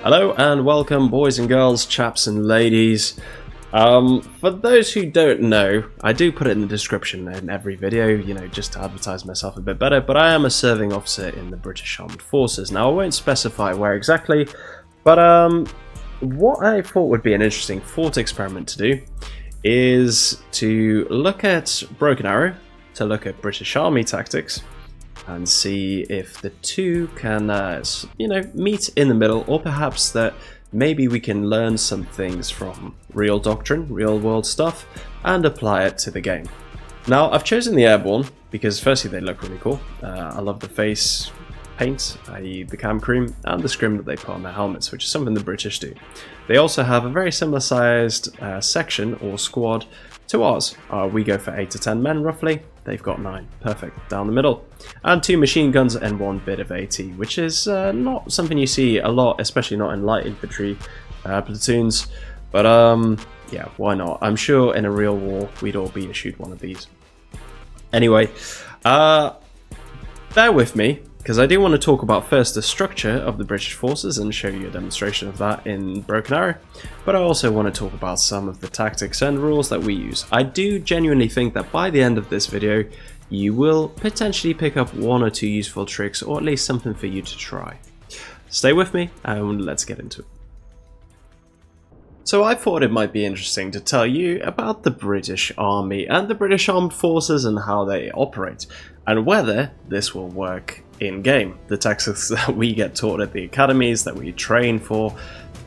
Hello and welcome, boys and girls, chaps and ladies. For those who don't know, I do put it in the description in every video, you know, just to advertise myself a bit better, but I am a serving officer in the British Armed Forces. Now, I won't specify where exactly, but what I thought would be an interesting thought experiment to do is to look at Broken Arrow, to look at British Army tactics, and see if the two can, you know, meet in the middle, or perhaps that maybe we can learn some things from real doctrine, real world stuff, and apply it to the game. Now, I've chosen the Airborne because firstly they look really cool. I love the face paint, i.e. the cam cream, and the scrim that they put on their helmets, which is something the British do. They also have a very similar sized section or squad to ours. We go for 8 to 10 men roughly. They've got 9, perfect, down the middle. And 2 machine guns and 1 bit of AT, which is not something you see a lot, especially not in light infantry platoons. But yeah, why not? I'm sure in a real war we'd all be issued one of these. Anyway, bear with me, because I do want to talk about first the structure of the British forces and show you a demonstration of that in Broken Arrow, but I also want to talk about some of the tactics and rules that we use. I do genuinely think that by the end of this video you will potentially pick up 1 or 2 useful tricks, or at least something for you to try. Stay with me and let's get into it. So I thought it might be interesting to tell you about the British Army and the British Armed Forces and how they operate, and whether this will work in-game. The tactics that we get taught at the academies, that we train for,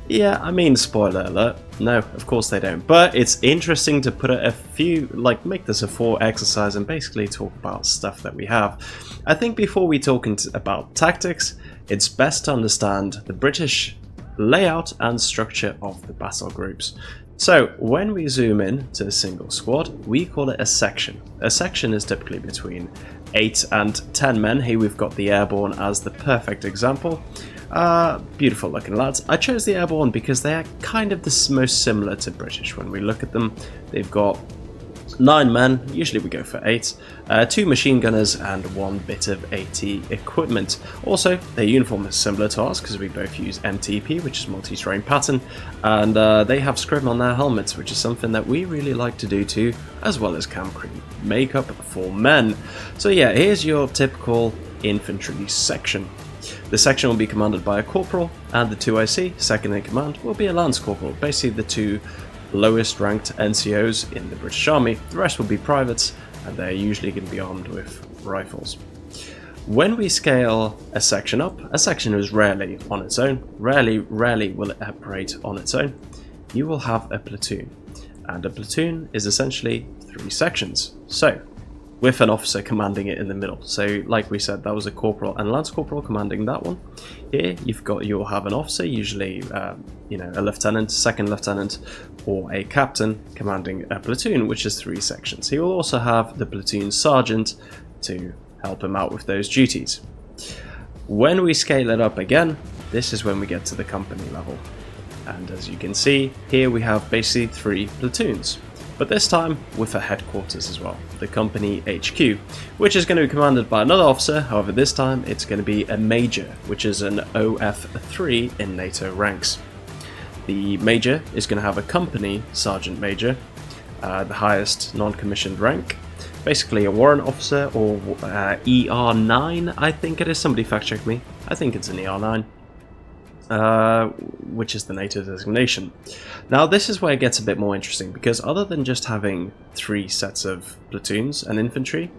yeah, I mean, spoiler alert, no, of course they don't. But it's interesting to put a few, like, make this a thought exercise and basically talk about stuff that we have. I think before we talk about tactics, it's best to understand the British layout and structure of the battle groups. So when we zoom in to a single squad, we call it a section. A section is typically between 8 and 10 men. Here we've got the Airborne as the perfect example. Beautiful looking lads. I chose the Airborne because they are kind of the most similar to British. When we look at them, they've got 9 men, usually we go for 8, 2 machine gunners and 1 bit of AT equipment. Also, their uniform is similar to ours because we both use MTP, which is multi-terrain pattern, and they have scrim on their helmets, which is something that we really like to do too, as well as cam cream makeup for men. So yeah, here's your typical infantry section. The section will be commanded by a corporal, and the 2 IC, second in command, will be a lance corporal, basically the 2 lowest ranked NCOs in the British Army. The rest will be privates, and they're usually going to be armed with rifles. When we scale a section up, a section is rarely on its own, rarely will it operate on its own. You will have a platoon, and a platoon is essentially 3 sections, so with an officer commanding it in the middle. So like we said, that was a corporal and lance corporal commanding that one. Here you'll have an officer, usually you know, a lieutenant, second lieutenant, or a captain commanding a platoon, which is 3 sections. He will also have the platoon sergeant to help him out with those duties. When we scale it up again, this is when we get to the company level. And as you can see, here we have basically 3 platoons. But this time with a headquarters as well, the company HQ, which is going to be commanded by another officer. However, this time it's going to be a major, which is an OF3 in NATO ranks. The major is going to have a company sergeant major, the highest non-commissioned rank, basically a warrant officer, or ER9, I think it is. Somebody fact check me. I think it's an ER9. Which is the NATO designation. Now this is where it gets a bit more interesting, because other than just having 3 sets of platoons and infantry,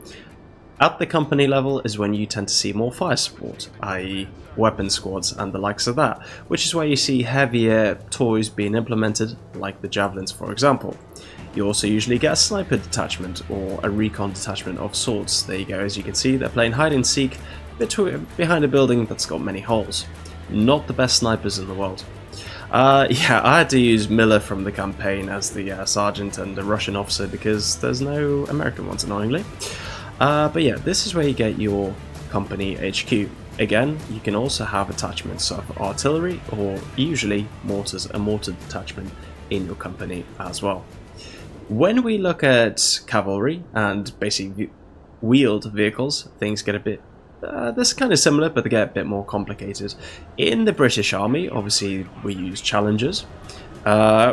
at the company level is when you tend to see more fire support, i.e. weapon squads and the likes of that, which is where you see heavier toys being implemented, like the javelins for example. You also usually get a sniper detachment or a recon detachment of sorts. There you go, as you can see they're playing hide and seek behind a building that's got many holes. Not the best snipers in the world. Yeah, I had to use Miller from the campaign as the sergeant and the Russian officer because there's no American ones, annoyingly. But yeah, this is where you get your company HQ. Again, you can also have attachments of artillery or usually mortars, a mortar detachment in your company as well. When we look at cavalry and basically wheeled vehicles, things get a bit this is kind of similar, but they get a bit more complicated. In the British Army, obviously, we use Challengers,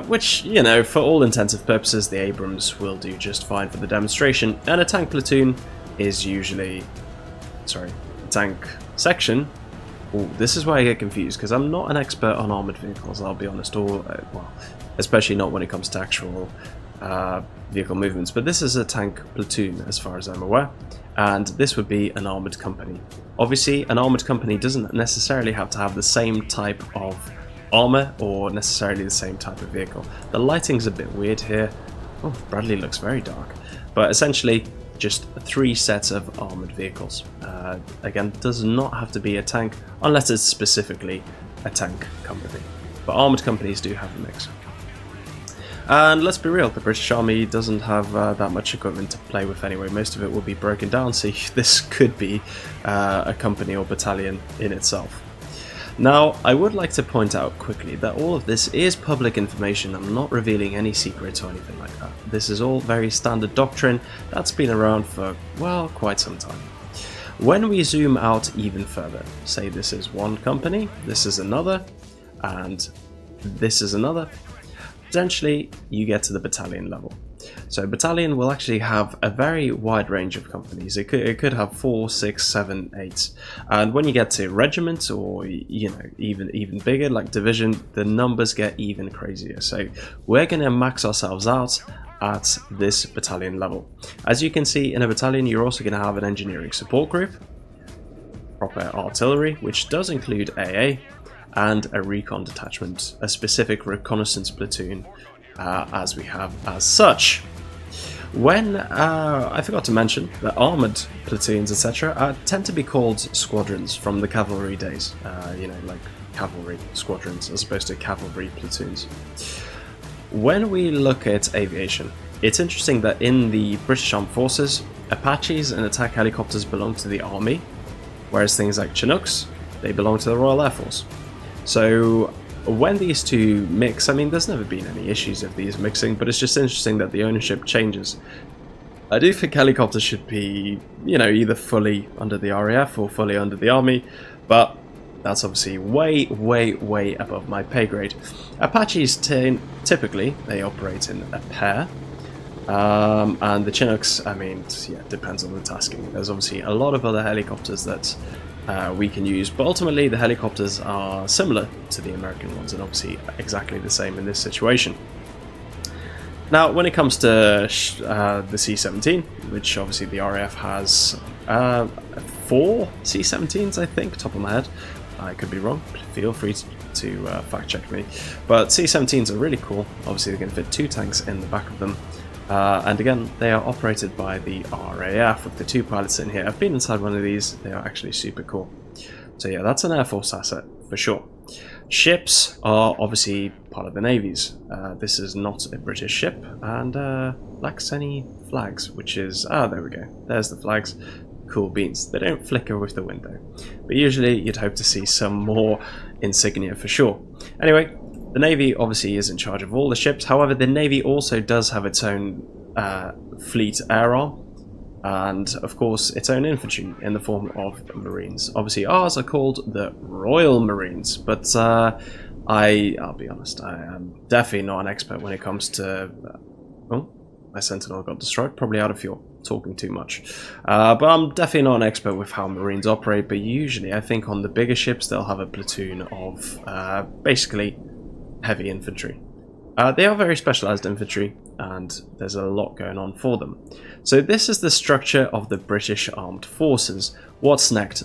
which, you know, for all intensive purposes, the Abrams will do just fine for the demonstration. And a tank platoon is usually... sorry, tank section. Ooh, this is where I get confused, because I'm not an expert on armoured vehicles, I'll be honest, or, well, especially not when it comes to actual vehicle movements. But this is a tank platoon, as far as I'm aware, and this would be an armoured company. Obviously, an armoured company doesn't necessarily have to have the same type of armour, or necessarily the same type of vehicle. The lighting's a bit weird here. Oh, Bradley looks very dark. But essentially, just 3 sets of armoured vehicles. Again, does not have to be a tank, unless it's specifically a tank company. But armoured companies do have a mix. And let's be real, the British Army doesn't have that much equipment to play with anyway. Most of it will be broken down, so this could be a company or battalion in itself. Now, I would like to point out quickly that all of this is public information. I'm not revealing any secrets or anything like that. This is all very standard doctrine that's been around for, well, quite some time. When we zoom out even further, say this is one company, this is another, and this is another, potentially you get to the battalion level. So battalion will actually have a very wide range of companies. It could have 4, 6, 7, 8, and when you get to regiment, or you know, even bigger like division, the numbers get even crazier. So we're going to max ourselves out at this battalion level. As you can see, in a battalion you're also going to have an engineering support group, proper artillery, which does include AA, and a recon detachment, a specific reconnaissance platoon, as we have as such. When I forgot to mention that armoured platoons, etc., tend to be called squadrons from the cavalry days, you know, like cavalry squadrons as opposed to cavalry platoons. When we look at aviation, it's interesting that in the British Armed Forces, Apaches and attack helicopters belong to the Army, whereas things like Chinooks, they belong to the Royal Air Force. So when these two mix, I mean, there's never been any issues of these mixing, but it's just interesting that the ownership changes. I do think helicopters should be, you know, either fully under the RAF or fully under the Army, but that's obviously way, way, way above my pay grade. Apaches typically, they operate in a pair, and the Chinooks, I mean, yeah, it depends on the tasking. There's obviously a lot of other helicopters that we can use, but ultimately the helicopters are similar to the American ones, and obviously exactly the same in this situation. Now, when it comes to the C-17, which obviously the RAF has 4 C-17s, I think, top of my head. I could be wrong. Feel free to fact check me. But C-17s are really cool. Obviously, they're going to fit 2 tanks in the back of them. And again, they are operated by the RAF with the 2 pilots in here. I've been inside one of these. They are actually super cool. So yeah, that's an Air Force asset for sure. Ships are obviously part of the navies. This is not a British ship and lacks any flags, which is... ah, there we go. There's the flags. Cool beans. They don't flicker with the wind though. But usually you'd hope to see some more insignia for sure. Anyway, the Navy obviously is in charge of all the ships. However, the Navy also does have its own fleet air arm, and of course its own infantry in the form of Marines. Obviously ours are called the Royal Marines, but I'll be honest, I am definitely not an expert when it comes to... oh, my Sentinel got destroyed, probably out of fuel, talking too much. But I'm definitely not an expert with how Marines operate, but usually I think on the bigger ships they'll have a platoon of basically heavy infantry. They are very specialized infantry, and there's a lot going on for them. So this is the structure of the British Armed Forces. What's next?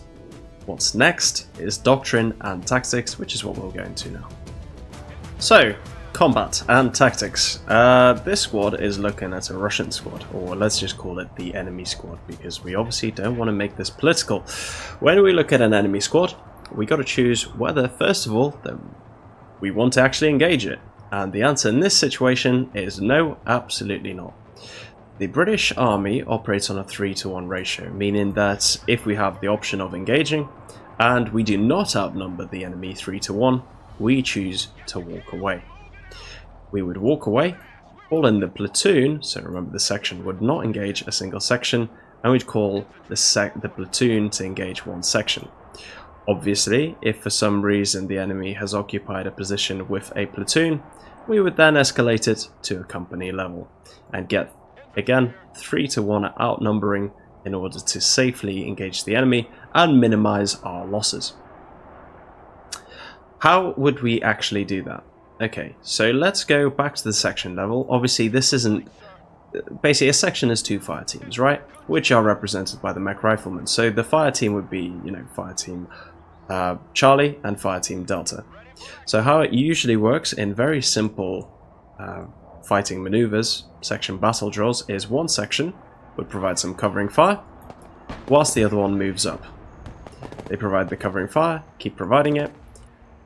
What's next is doctrine and tactics, which is what we'll go into now. So, combat and tactics. This squad is looking at a Russian squad, or let's just call it the enemy squad, because we obviously don't want to make this political. When we look at an enemy squad, we got to choose whether, first of all, we want to actually engage it. And the answer in this situation is no, absolutely not. The British Army operates on a 3-to-1 ratio, meaning that if we have the option of engaging and we do not outnumber the enemy 3-to-1, we choose to walk away. We would walk away, all in the platoon, so remember the section would not engage a single section, and we'd call the platoon to engage one section. Obviously, if for some reason the enemy has occupied a position with a platoon, we would then escalate it to a company level and get, again, 3-to-1 outnumbering in order to safely engage the enemy and minimize our losses. How would we actually do that? Okay, so let's go back to the section level. Obviously, this isn't... Basically, a section is 2 fire teams, right? Which are represented by the mech riflemen. So the fire team would be, you know, fire team Charlie and fire team Delta. So how it usually works in very simple fighting maneuvers, section battle drills, is one section would provide some covering fire, whilst the other one moves up. They provide the covering fire, keep providing it.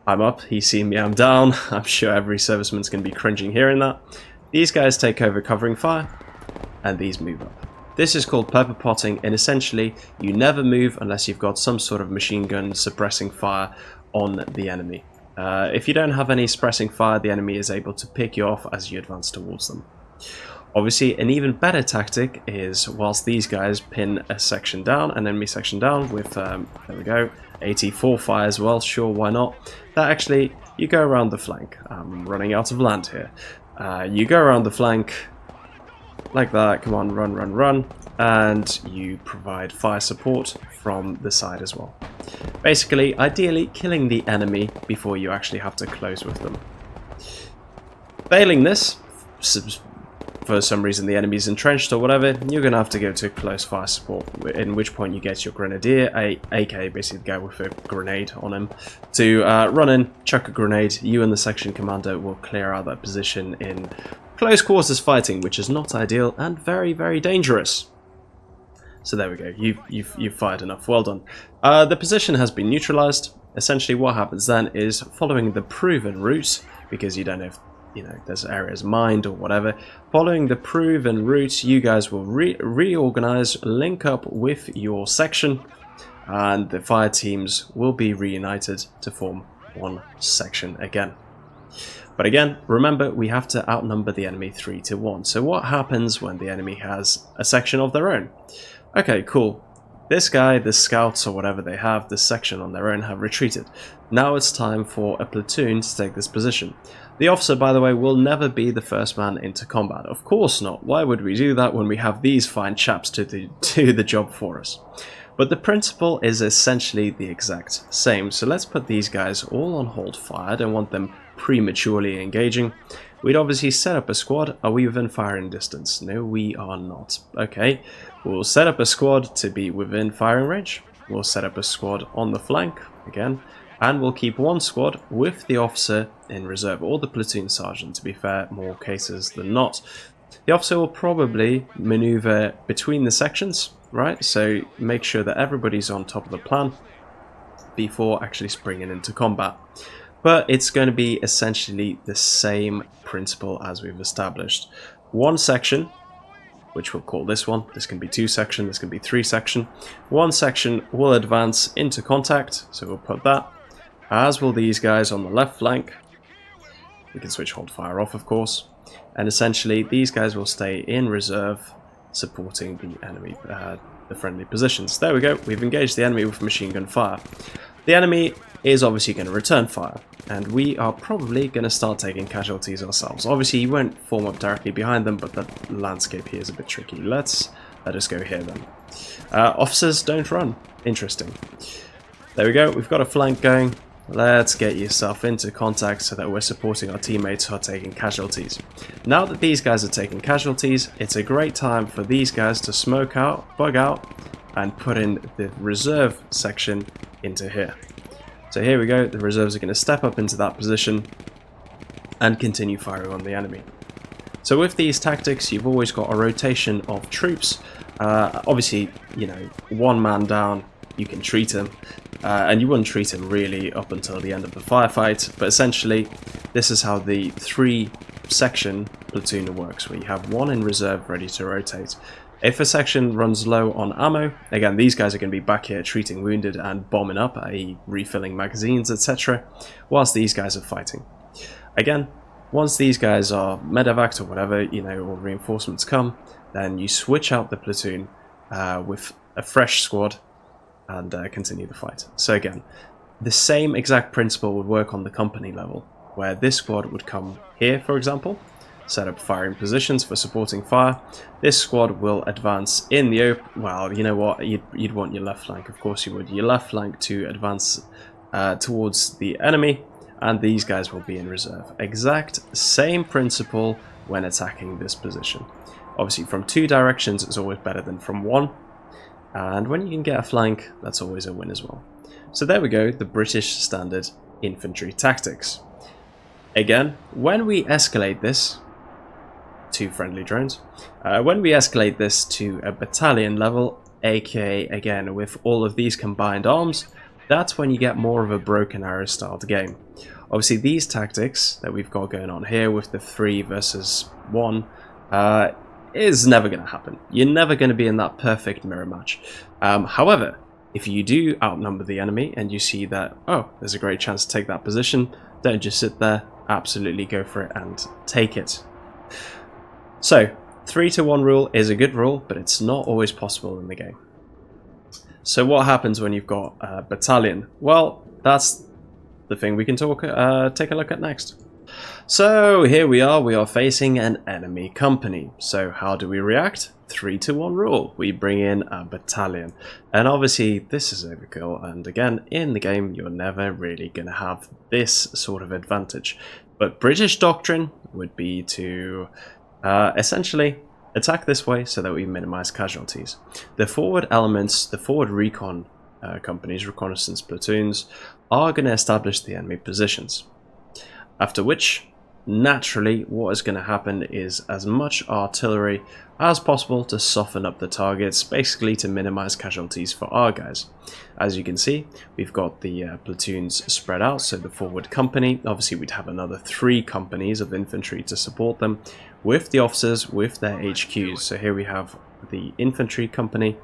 I'm up, he's seen me, I'm down. I'm sure every serviceman's going to be cringing hearing that. These guys take over covering fire, and these move up. This is called pepper potting, and essentially you never move unless you've got some sort of machine gun suppressing fire on the enemy. If you don't have any suppressing fire, the enemy is able to pick you off as you advance towards them. Obviously, an even better tactic is, whilst these guys pin a section down, an enemy section down with, there we go, AT4 fire as well, sure, why not? That actually, you go around the flank. I'm running out of land here. You go around the flank, like that, come on, run, run, run, and you provide fire support from the side as well. Basically, ideally, killing the enemy before you actually have to close with them. Failing this, for some reason the enemy's entrenched or whatever, you're going to have to go to close fire support, in which point you get your grenadier, aka basically the guy with a grenade on him, to run in, chuck a grenade. You and the section commander will clear out that position in close quarters fighting, which is not ideal and very, very dangerous. So there we go, you've fired enough, well done. The position has been neutralized. Essentially what happens then is, following the proven route, because you don't have, you know, there's areas mined or whatever, following the proven route, you guys will reorganize, link up with your section, and the fire teams will be reunited to form one section again. But again, remember, we have to outnumber the enemy 3-to-1. So what happens when the enemy has a section of their own? Okay, cool. This guy, the scouts or whatever they have, this section on their own, have retreated. Now it's time for a platoon to take this position. The officer, by the way, will never be the first man into combat. Of course not. Why would we do that when we have these fine chaps to do the job for us? But the principle is essentially the exact same. So let's put these guys all on hold fire. I don't want them prematurely engaging. We'd obviously set up a squad. Are we within firing distance? No, we are not. Okay, we'll set up a squad to be within firing range. We'll set up a squad on the flank, again, and we'll keep one squad with the officer in reserve, or the platoon sergeant, to be fair, more cases than not. The officer will probably maneuver between the sections, right? So make sure that everybody's on top of the plan before actually springing into combat. But it's going to be essentially the same principle as we've established. One section, which we'll call this one. This can be 2 section, this can be 3 section. One section will advance into contact, so we'll put that. As will these guys on the left flank. We can switch hold fire off, of course. And essentially, these guys will stay in reserve, supporting the enemy, the friendly positions. There we go. We've engaged the enemy with machine gun fire. The enemy is obviously going to return fire, and we are probably going to start taking casualties ourselves. Obviously, you won't form up directly behind them, but the landscape here is a bit tricky. Let us go here then. Officers don't run. Interesting. There we go. We've got a flank going. Let's get yourself into contact so that we're supporting our teammates who are taking casualties. Now that these guys are taking casualties, it's a great time for these guys to smoke out, bug out, and put in the reserve section into here. So here we go, the reserves are going to step up into that position and continue firing on the enemy. So with these tactics, you've always got a rotation of troops. Obviously, you know, one man down, you can treat him. And you wouldn't treat him really up until the end of the firefight, but essentially this is how the 3-section platoon works, where you have one in reserve ready to rotate. If a section runs low on ammo, again, these guys are going to be back here treating wounded and bombing up, i.e. refilling magazines, etc., whilst these guys are fighting. Again, once these guys are medevaced or whatever, you know, or reinforcements come, then you switch out the platoon with a fresh squad and continue the fight. So again, the same exact principle would work on the company level, where this squad would come here, for example, set up firing positions for supporting fire. This squad will advance in the open. Well, you know what, you'd want your left flank, of course you would. Your left flank to advance towards the enemy, and these guys will be in reserve. Exact same principle when attacking this position. Obviously from two directions is always better than from one, and when you can get a flank, that's always a win as well. So there we go, the British standard infantry tactics. Again, when we escalate this to friendly drones, when we escalate this to a battalion level, aka again with all of these combined arms, that's when you get more of a broken arrow styled game. Obviously these tactics that we've got going on here with the 3 versus 1 is never going to happen. You're never going to be in that perfect mirror match. However, if you do outnumber the enemy and you see that, oh, there's a great chance to take that position, don't just sit there, absolutely go for it and take it. So, 3-to-1 rule is a good rule, but it's not always possible in the game. So what happens when you've got a battalion? Well, that's the thing we can take a look at next. So here we are facing an enemy company. So how do we react? 3-to-1 rule. We bring in a battalion. And obviously this is overkill, and again, in the game you're never really going to have this sort of advantage. But British doctrine would be to essentially attack this way so that we minimize casualties. The forward elements, the forward recon companies, reconnaissance platoons, are going to establish the enemy positions. After which, naturally, what is going to happen is as much artillery as possible to soften up the targets, basically to minimize casualties for our guys. As you can see, we've got the platoons spread out, so the forward company, obviously we'd have another 3 companies of infantry to support them, with the officers, with their HQs. So here we have the infantry company,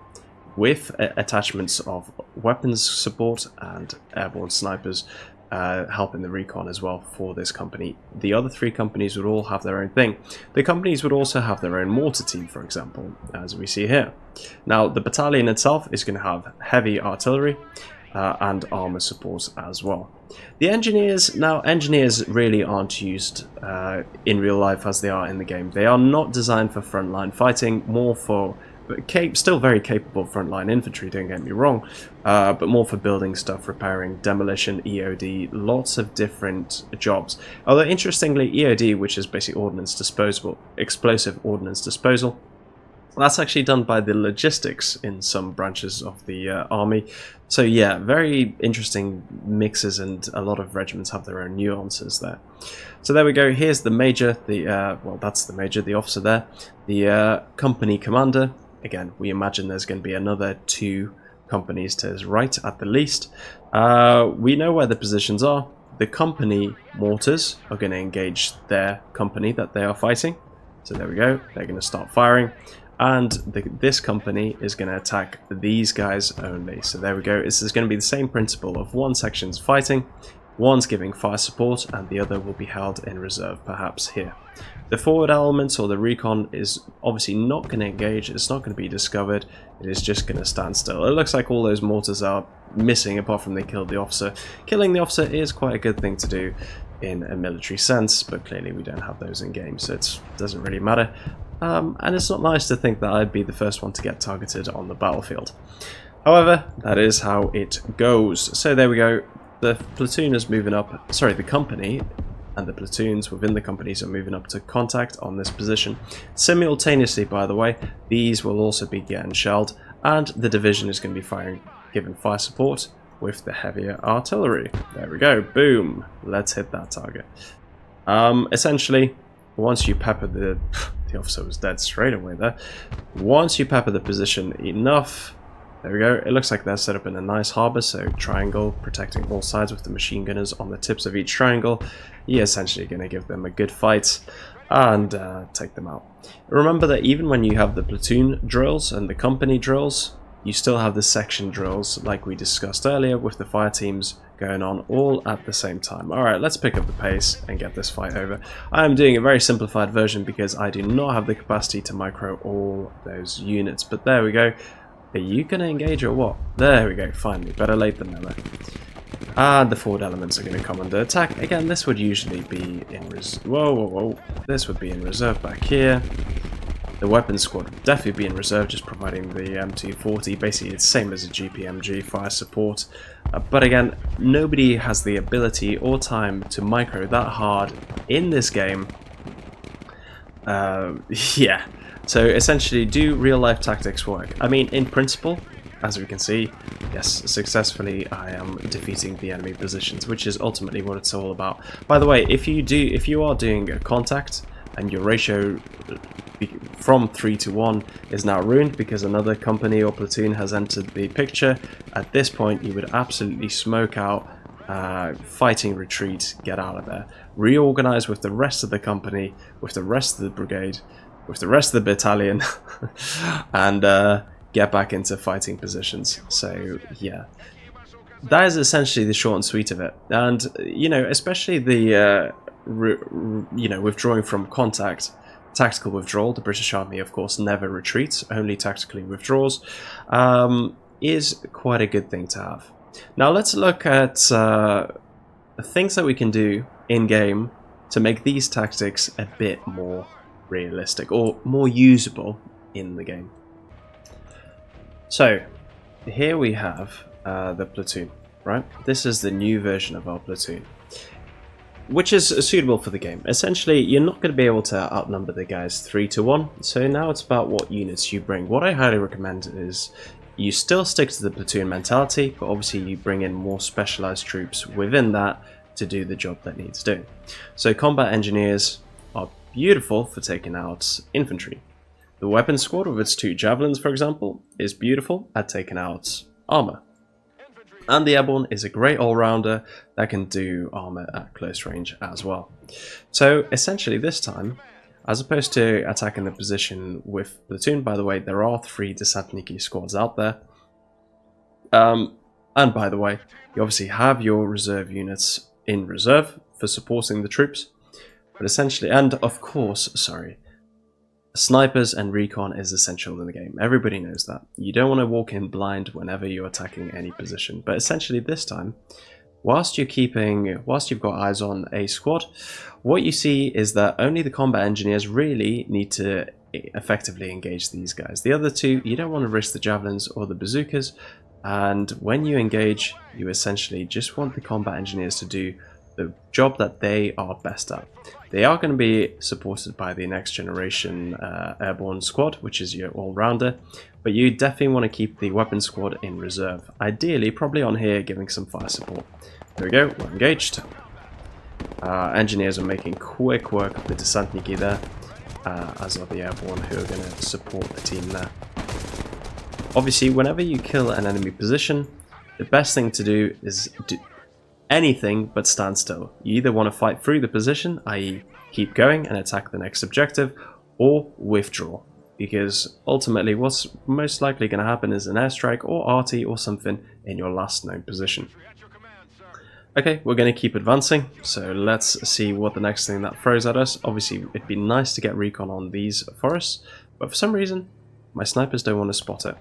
with attachments of weapons support and airborne snipers, helping the recon as well for this company. The other 3 companies would all have their own thing. The companies would also have their own mortar team, for example, as we see here. Now, the battalion itself is going to have heavy artillery and armor support as well. The engineers, now engineers really aren't used in real life as they are in the game. They are not designed for frontline fighting, more for still very capable frontline infantry, don't get me wrong, but more for building stuff, repairing, demolition, EOD, lots of different jobs. Although interestingly, EOD, which is basically ordnance disposal, explosive ordnance disposal, that's actually done by the logistics in some branches of the army. So yeah, very interesting mixes, and a lot of regiments have their own nuances there. So there we go, here's the major, well, that's the major, the officer there, the company commander. Again, we imagine there's going to be another 2 companies to his right at the least. We know where the positions are. The company mortars are going to engage their company that they are fighting. So there we go, they're going to start firing. And this company is going to attack these guys only. So there we go, this is going to be the same principle of one section's fighting, one's giving fire support, and the other will be held in reserve, perhaps here. The forward elements or the recon is obviously not going to engage, it's not going to be discovered, it is just going to stand still. It looks like all those mortars are missing apart from they killed the officer. Killing the officer is quite a good thing to do in a military sense, but clearly we don't have those in game, so it doesn't really matter. And it's not nice to think that I'd be the first one to get targeted on the battlefield. However, that is how it goes. So there we go. The platoon is moving up, sorry, the company and the platoons within the companies are moving up to contact on this position. Simultaneously, by the way, these will also be getting shelled, and the division is going to be given fire support with the heavier artillery. There we go, boom, let's hit that target. Essentially, once you pepper the officer was dead straight away there. Once you pepper the position enough, there we go, it looks like they're set up in a nice harbour, so triangle, protecting all sides with the machine gunners on the tips of each triangle. You're essentially going to give them a good fight and take them out. Remember that even when you have the platoon drills and the company drills, you still have the section drills like we discussed earlier with the fire teams going on all at the same time. Alright, let's pick up the pace and get this fight over. I am doing a very simplified version because I do not have the capacity to micro all those units, but there we go. Are you going to engage or what? There we go, finally. Better late than never. And the forward elements are going to come under attack. Again, this would usually be in reserve. Whoa. This would be in reserve back here. The weapons squad would definitely be in reserve, just providing the M240. Basically, it's the same as a GPMG fire support. But again, nobody has the ability or time to micro that hard in this game. Yeah. So essentially, do real-life tactics work? I mean, in principle, as we can see, yes, successfully I am defeating the enemy positions, which is ultimately what it's all about. By the way, if you are doing a contact and your ratio from 3 to 1 is now ruined because another company or platoon has entered the picture, at this point you would absolutely smoke out, fighting retreat, get out of there, reorganize with the rest of the company, with the rest of the brigade, with the rest of the battalion, and get back into fighting positions. So yeah, that is essentially the short and sweet of it. And you know, especially the withdrawing from contact, tactical withdrawal. The British Army, of course, never retreats, only tactically withdraws. Is quite a good thing to have. Now let's look at things that we can do in game to make these tactics a bit more realistic or more usable in the game. So here we have the platoon, right? This is the new version of our platoon, which is suitable for the game. Essentially, you're not going to be able to outnumber the guys 3 to 1, so now it's about what units you bring. What I highly recommend is you still stick to the platoon mentality, but obviously you bring in more specialized troops within that to do the job that needs doing. So combat engineers are beautiful for taking out infantry. The weapons squad with its 2 javelins, for example, is beautiful at taking out armor. And the airborne is a great all-rounder that can do armor at close range as well. So essentially this time, as opposed to attacking the position with platoon, by the way, there are 3 Desantniki squads out there. And by the way, you obviously have your reserve units in reserve for supporting the troops. But essentially, and of course, sorry, snipers and recon is essential in the game. Everybody knows that. You don't want to walk in blind whenever you're attacking any position. But essentially this time, whilst you've got eyes on a squad, what you see is that only the combat engineers really need to effectively engage these guys. The other 2, you don't want to risk the javelins or the bazookas. And when you engage, you essentially just want the combat engineers to do the job that they are best at. They are going to be supported by the next generation airborne squad, which is your all-rounder, but you definitely want to keep the weapons squad in reserve. Ideally, probably on here, giving some fire support. There we go, we're engaged. Engineers are making quick work of the Desantniki there, as are the airborne who are going to support the team there. Obviously, whenever you kill an enemy position, the best thing to do is anything but stand still. You either want to fight through the position, i.e. keep going and attack the next objective, or withdraw. Because ultimately what's most likely going to happen is an airstrike or arty or something in your last known position. Okay, we're going to keep advancing, so let's see what the next thing that throws at us. Obviously it'd be nice to get recon on these forests, but for some reason my snipers don't want to spot it.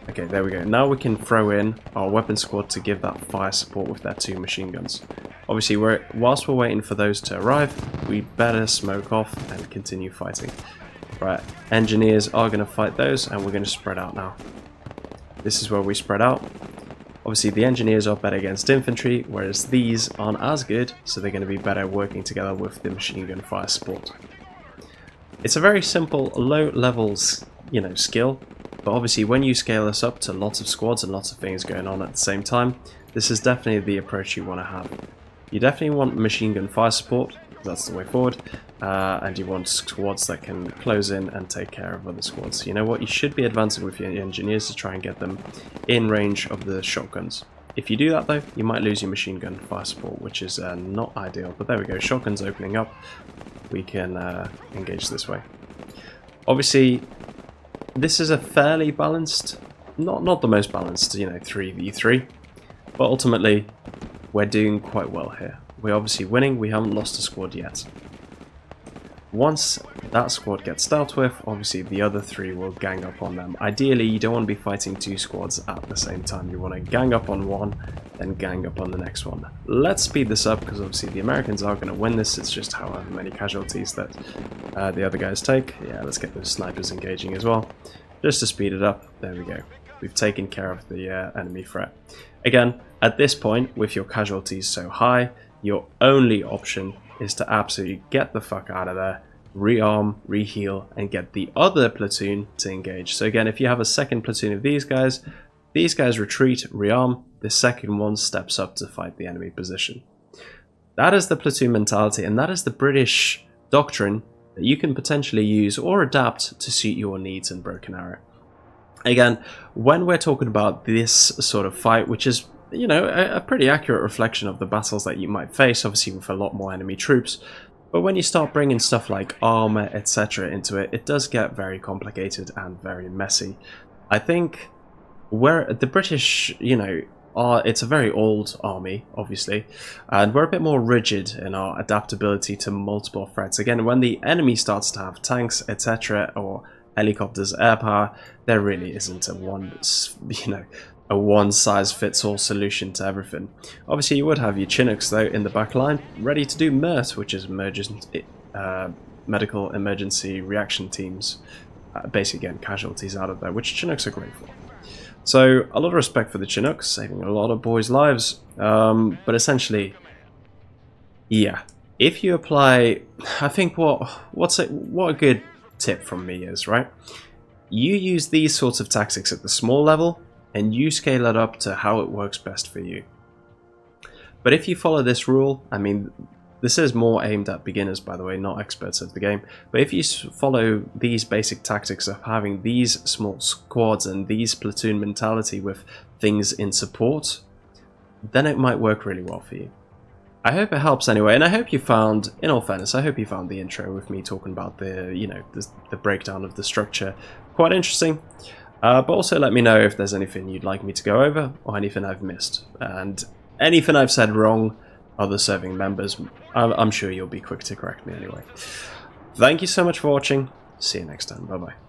Okay, there we go. Now we can throw in our weapon squad to give that fire support with their 2 machine guns. Obviously, whilst we're waiting for those to arrive, we better smoke off and continue fighting. Right, engineers are going to fight those, and we're going to spread out now. This is where we spread out. Obviously, the engineers are better against infantry, whereas these aren't as good, so they're going to be better working together with the machine gun fire support. It's a very simple, low levels, skill. But obviously when you scale this up to lots of squads and lots of things going on at the same time, this is definitely the approach you want to have. You definitely want machine gun fire support, because that's the way forward, and you want squads that can close in and take care of other squads. You know what, you should be advancing with your engineers to try and get them in range of the shotguns. If you do that though, you might lose your machine gun fire support, which is not ideal. But there we go, shotguns opening up, we can engage this way. Obviously, this is a fairly balanced, not the most balanced, 3v3, but ultimately we're doing quite well here. We're obviously winning, we haven't lost a squad yet. Once that squad gets dealt with, obviously the other 3 will gang up on them. Ideally, you don't want to be fighting 2 squads at the same time. You want to gang up on one, then gang up on the next one. Let's speed this up, because obviously the Americans are going to win this. It's just however many casualties that the other guys take. Yeah, let's get those snipers engaging as well. Just to speed it up, there we go. We've taken care of the enemy threat. Again, at this point, with your casualties so high, your only option is to absolutely get the fuck out of there, rearm, reheal, and get the other platoon to engage. So again, if you have a second platoon of these guys retreat, rearm, the second one steps up to fight the enemy position. That is the platoon mentality, and that is the British doctrine that you can potentially use or adapt to suit your needs in Broken Arrow. Again, when we're talking about this sort of fight, which is, you know, a pretty accurate reflection of the battles that you might face, obviously with a lot more enemy troops, but when you start bringing stuff like armor, etc. into it, it does get very complicated and very messy. I think where the British, you know, it's a very old army, obviously, and we're a bit more rigid in our adaptability to multiple threats. Again, when the enemy starts to have tanks, etc., or helicopters, air power, there really isn't a one-size-fits-all solution to everything. Obviously, you would have your Chinooks, though, in the back line, ready to do MERT, which is medical emergency reaction teams, basically getting casualties out of there, which Chinooks are great for. So, a lot of respect for the Chinooks, saving a lot of boys' lives, but essentially, yeah, if you apply, I think what a good tip from me is, right? You use these sorts of tactics at the small level, and you scale it up to how it works best for you. But if you follow this rule, I mean, this is more aimed at beginners, by the way, not experts of the game, but if you follow these basic tactics of having these small squads and these platoon mentality with things in support, then it might work really well for you. I hope it helps anyway, and I hope you found, in all fairness, I hope you found the intro with me talking about the, you know, the breakdown of the structure quite interesting. But also let me know if there's anything you'd like me to go over, or anything I've missed. And anything I've said wrong, other serving members, I'm sure you'll be quick to correct me anyway. Thank you so much for watching. See you next time. Bye-bye.